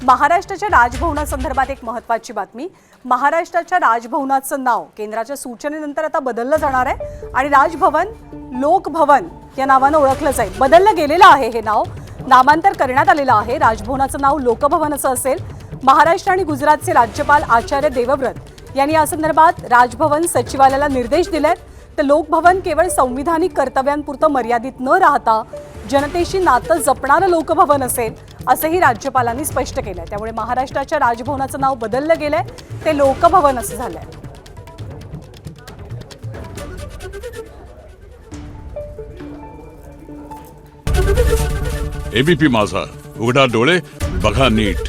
महाराष्ट्राच्या राजभवनासंदर्भात एक महत्त्वाची बातमी। महाराष्ट्राच्या राजभवनाचं नाव केंद्राच्या सूचनेनंतर आता बदललं जाणार आहे आणि राजभवन लोकभवन या नावानं ओळखलं जाईल। बदललं गेलेलं आहे हे नाव, नामांतर करण्यात आलेलं आहे। राजभवनाचं नाव लोकभवन असं असेल। महाराष्ट्र आणि गुजरातचे राज्यपाल आचार्य देवव्रत यांनी या संदर्भात राजभवन सचिवालयाला निर्देश दिलेत। तर लोकभवन केवळ संविधानिक कर्तव्यांपुरतं मर्यादित न राहता जनतेशी नातं जपणारं लोकभवन असेल असंही राज्यपालांनी स्पष्ट केलंय। त्यामुळे महाराष्ट्राच्या राजभवनाचं नाव बदललं गेलंय, ते लोकभवन असं झालंय। एबीपी माझा, उघडा डोळे बघा नीट।